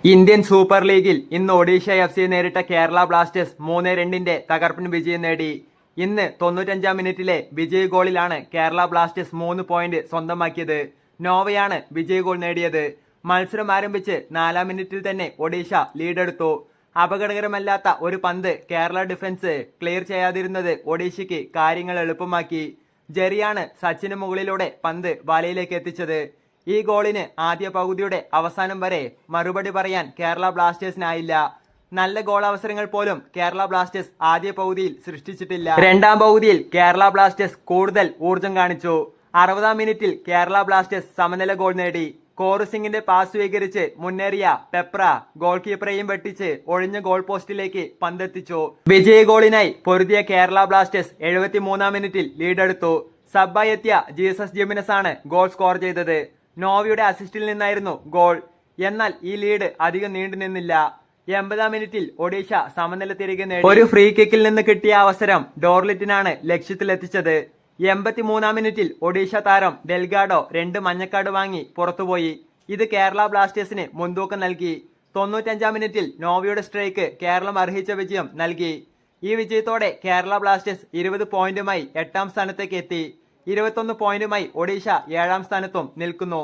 Indian super ലീഗിൽ ഇന്ന് Odisha F നേരിട്ട കേരള ബ്ലാസ്റ്റേഴ്സ് 3-2 തകർപ്പൻ വിജയം നേടി. ഇന്ന് 95 മിനിറ്റിലെ വിജയ ഗോളിലാണ് കേരള ബ്ലാസ്റ്റേഴ്സ് 3 പോയിന്റ് സ്വന്തമാക്കിയത്. നോവയാണ് വിജയ ഗോൾ നേടിയത്. മത്സരം ആരംഭിച്ച് 4-ാം മിനിറ്റിൽ തന്നെ ഒഡീഷ ലീഡെടുത്തു. അപകടകരമല്ലാത്ത ഒരു പന്ത് കേരള ഡിഫൻസ് ക്ലിയർ ചെയ്യാതിരുന്നത് ഒഡീഷയ്ക്ക് കാര്യങ്ങൾ എളുപ്പമാക്കി. ജെറിയാണ് സച്ചിന് മുകളിലൂടെ പന്ത് വലയിലേക്ക് എത്തിച്ചത്. ഈ ഗോളിന് ആദ്യ പകുതിയുടെ അവസാനം വരെ മറുപടി പറയാൻ കേരള ബ്ലാസ്റ്റേഴ്സിനായില്ല. നല്ല ഗോൾ അവസരങ്ങൾ പോലും കേരള ബ്ലാസ്റ്റേഴ്സ് ആദ്യ പകുതിയിൽ സൃഷ്ടിച്ചിട്ടില്ല. രണ്ടാം പകുതിയിൽ കേരള ബ്ലാസ്റ്റേഴ്സ് കൂടുതൽ ഊർജം കാണിച്ചു. 60-ാം മിനിറ്റിൽ കേരള ബ്ലാസ്റ്റേഴ്സ് സമനില ഗോൾ നേടി. കോറു സിംഗിന്റെ പാസ് സ്വീകരിച്ച് മുന്നേറിയ പെപ്ര ഗോൾ കീപ്പറെയും വെട്ടിച്ച് ഒഴിഞ്ഞ ഗോൾ പോസ്റ്റിലേക്ക് പന്തെത്തിച്ചു. വിജയ ഗോളിനായി പൊരുതിയ കേരള ബ്ലാസ്റ്റേഴ്സ് 73-ാം മിനിറ്റിൽ ലീഡെടുത്തു. സബ്ബായി എത്തിയ ജീസസ് ജിമിനസ് ആണ് ഗോൾ സ്കോർ ചെയ്തത്. നോവയുടെ അസിസ്റ്റിൽ നിന്നായിരുന്നു ഗോൾ. എന്നാൽ ഈ ലീഡ് അധികം നീണ്ടു നിന്നില്ല. 80-ാം മിനിറ്റിൽ ഒഡീഷ സമനില തിരികെ നേടി. ഒരു ഫ്രീ കിക്കിൽ നിന്ന് കിട്ടിയ അവസരം ഡോർലിറ്റിനാണ് ലക്ഷ്യത്തിലെത്തിച്ചത്. 83-ാം മിനിറ്റിൽ ഒഡീഷ താരം ഡെൽഗാഡോ 2 മഞ്ഞക്കാർഡ് വാങ്ങി പുറത്തുപോയി. ഇത് കേരള ബ്ലാസ്റ്റേഴ്സിന് മുൻതൂക്കം നൽകി. 95-ാം മിനിറ്റിൽ നോവയുടെ സ്ട്രൈക്ക് കേരളം അർഹിച്ച വിജയം നൽകി. ഈ വിജയത്തോടെ കേരള ബ്ലാസ്റ്റേഴ്സ് 20 പോയിന്റുമായി 8-ാം സ്ഥാനത്തേക്ക് എത്തി. 21 പോയിന്റുമായി ഒഡീഷ 7-ാം സ്ഥാനത്തും നിൽക്കുന്നു.